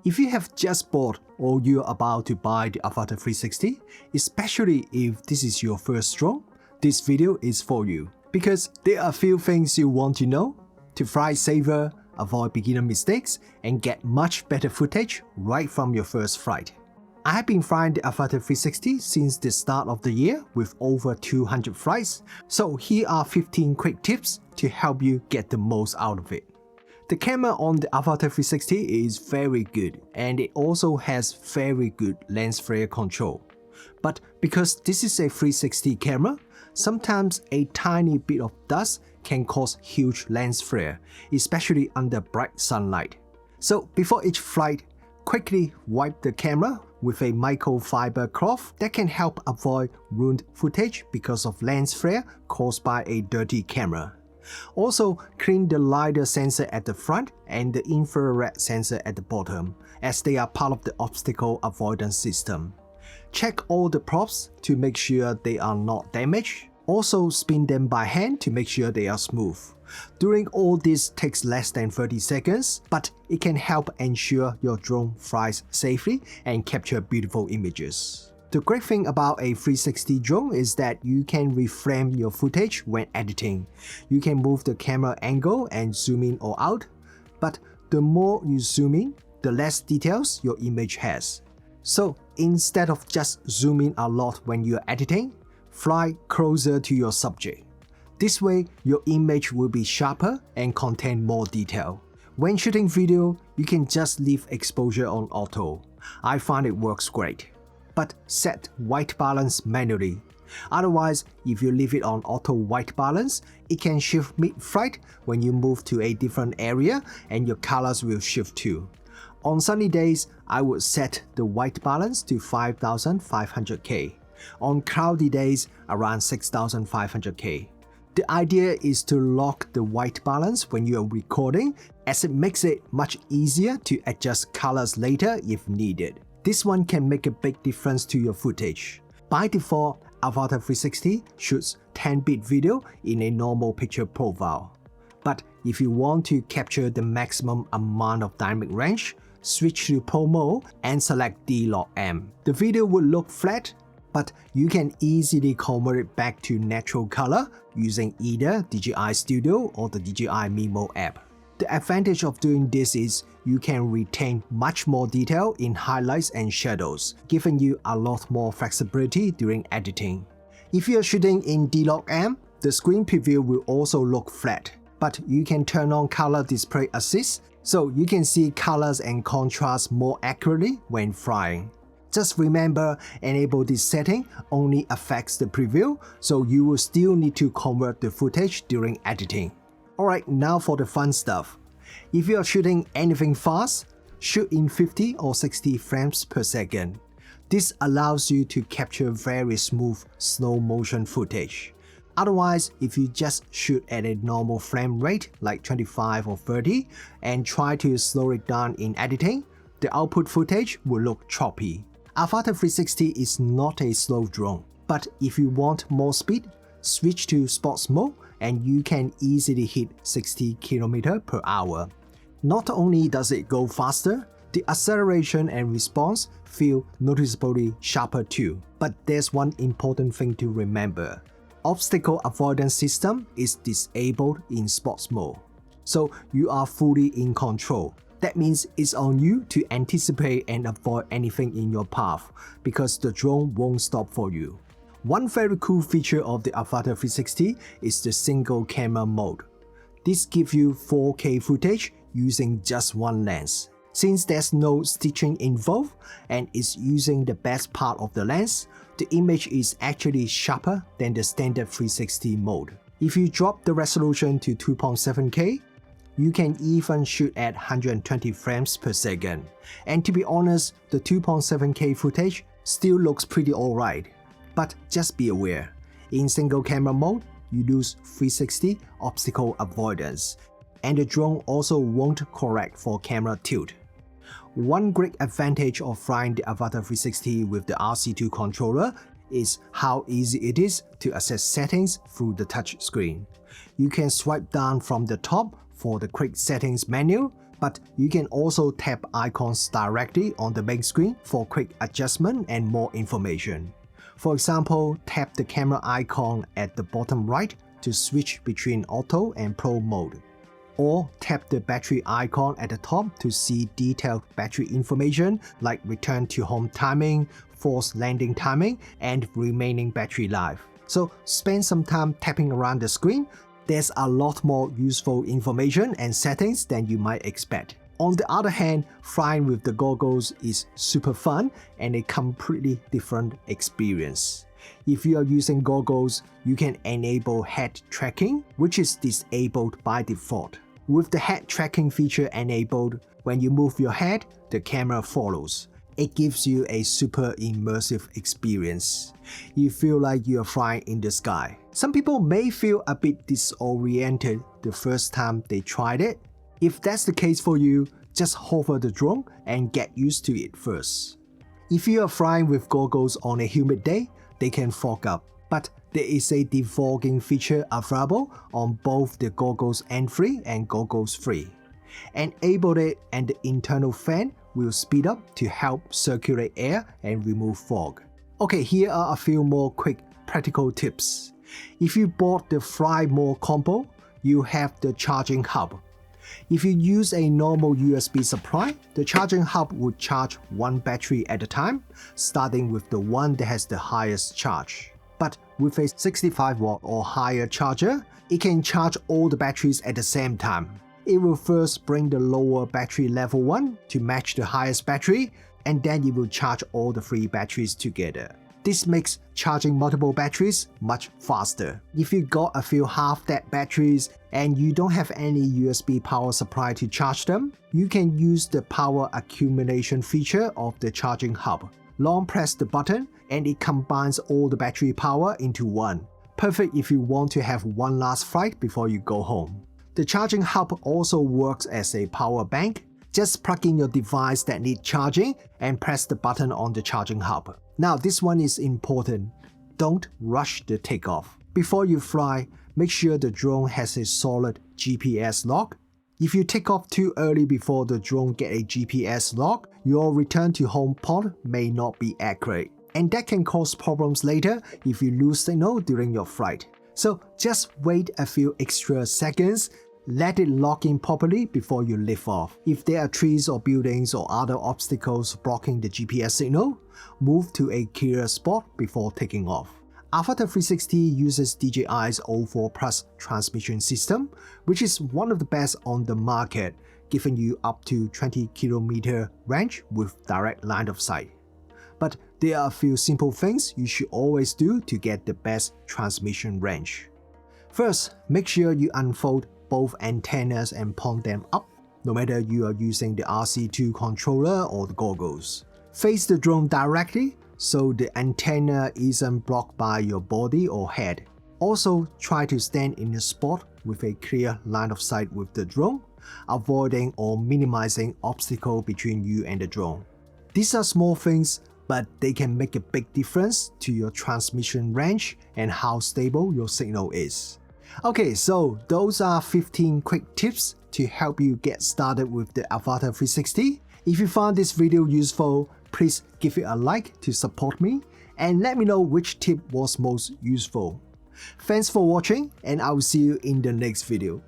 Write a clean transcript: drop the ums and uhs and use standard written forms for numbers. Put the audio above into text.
If you have just bought or you're about to buy the Avata360, especially if this is your first drone, this video is for you. Because there are a few things you want to know to fly safer, avoid beginner mistakes, and get much better footage right from your first flight. I have been flying the Avata360 since the start of the year with over 200 flights, so here are 15 quick tips to help you get the most out of it. The camera on the Avata360 is very good, and it also has very good lens flare control. But because this is a 360 camera, sometimes a tiny bit of dust can cause huge lens flare, especially under bright sunlight. So before each flight, quickly wipe the camera with a microfiber cloth that can help avoid ruined footage because of lens flare caused by a dirty camera. Also, clean the LiDAR sensor at the front and the infrared sensor at the bottom, as they are part of the obstacle avoidance system. Check all the props to make sure they are not damaged. Also, spin them by hand to make sure they are smooth. Doing all this takes less than 30 seconds, but it can help ensure your drone flies safely and capture beautiful images. The great thing about a 360 drone is that you can reframe your footage when editing. You can move the camera angle and zoom in or out, but the more you zoom in, the less details your image has. So instead of just zooming a lot when you're editing, fly closer to your subject. This way, your image will be sharper and contain more detail. When shooting video, you can just leave exposure on auto. I find it works great. But set white balance manually. Otherwise, if you leave it on auto white balance, it can shift mid-flight when you move to a different area and your colors will shift too. On sunny days, I would set the white balance to 5500K. On cloudy days, around 6500K. The idea is to lock the white balance when you are recording, as it makes it much easier to adjust colors later if needed. This one can make a big difference to your footage. By default, Avata360 shoots 10-bit video in a normal picture profile. But if you want to capture the maximum amount of dynamic range, switch to Pro mode and select D-Log-M. The video will look flat, but you can easily convert it back to natural color using either DJI Studio or the DJI Mimo app. The advantage of doing this is you can retain much more detail in highlights and shadows, giving you a lot more flexibility during editing. If you are shooting in D-Log-M, the screen preview will also look flat, but you can turn on Color Display Assist so you can see colors and contrast more accurately when flying. Just remember, enable this setting only affects the preview, so you will still need to convert the footage during editing. Alright, now for the fun stuff. If you are shooting anything fast, shoot in 50 or 60 frames per second. This allows you to capture very smooth slow motion footage. Otherwise, if you just shoot at a normal frame rate like 25 or 30 and try to slow it down in editing, the output footage will look choppy. Avata360 is not a slow drone, but if you want more speed, switch to sports mode and you can easily hit 60 km per hour. Not only does it go faster, the acceleration and response feel noticeably sharper too. But there's one important thing to remember. Obstacle avoidance system is disabled in sports mode, so you are fully in control. That means it's on you to anticipate and avoid anything in your path, because the drone won't stop for you. One very cool feature of the Avata360 is the single camera mode. This gives you 4K footage using just one lens. Since there's no stitching involved and is using the best part of the lens, the image is actually sharper than the standard 360 mode. If you drop the resolution to 2.7K, you can even shoot at 120 frames per second. And to be honest, the 2.7K footage still looks pretty alright. But just be aware, in single camera mode, you lose 360 obstacle avoidance, and the drone also won't correct for camera tilt. One great advantage of flying the Avata360 with the RC2 controller is how easy it is to access settings through the touch screen. You can swipe down from the top for the quick settings menu but you can also tap icons directly on the main screen for quick adjustment and more information. For example, tap the camera icon at the bottom right to switch between auto and pro mode. Or tap the battery icon at the top to see detailed battery information like return to home timing, forced landing timing, and remaining battery life. So spend some time tapping around the screen. There's a lot more useful information and settings than you might expect. On the other hand, flying with the goggles is super fun and a completely different experience. If you are using goggles, you can enable head tracking, which is disabled by default. With the head tracking feature enabled, when you move your head, the camera follows. It gives you a super immersive experience. You feel like you are flying in the sky. Some people may feel a bit disoriented the first time they tried it. If that's the case for you, just hover the drone and get used to it first. If you are flying with goggles on a humid day, they can fog up, but there is a defogging feature available on both the goggles entry and goggles free. Enable it and the internal fan will speed up to help circulate air and remove fog. Okay, here are a few more quick practical tips. If you bought the Fly More combo, you have the charging hub. If you use a normal USB supply, the charging hub would charge one battery at a time, starting with the one that has the highest charge. But with a 65 watt or higher charger, it can charge all the batteries at the same time. It will first bring the lower battery level 1 to match the highest battery, and then it will charge all the 3 batteries together. This makes charging multiple batteries much faster. If you got a few half-dead batteries and you don't have any USB power supply to charge them, you can use the power accumulation feature of the charging hub. Long press the button and it combines all the battery power into one. Perfect if you want to have one last flight before you go home. The charging hub also works as a power bank. Just plug in your device that needs charging and press the button on the charging hub. Now this one is important. Don't rush the takeoff. Before you fly, make sure the drone has a solid GPS lock. If you take off too early before the drone gets a GPS lock, your return to home pod may not be accurate. And that can cause problems later if you lose signal during your flight. So just wait a few extra seconds. Let it lock in properly before you lift off. If there are trees or buildings or other obstacles blocking the GPS signal, move to a clear spot before taking off. Avata360 uses DJI's O4 Plus transmission system, which is one of the best on the market, giving you up to 20 km range with direct line of sight. But there are a few simple things you should always do to get the best transmission range. First, make sure you unfold both antennas and point them up, no matter you are using the RC2 controller or the goggles. Face the drone directly so the antenna isn't blocked by your body or head. Also, try to stand in a spot with a clear line of sight with the drone, avoiding or minimizing obstacles between you and the drone. These are small things, but they can make a big difference to your transmission range and how stable your signal is. Okay, so those are 15 quick tips to help you get started with the Avata360. If you found this video useful, please give it a like to support me and let me know which tip was most useful. Thanks for watching and I will see you in the next video.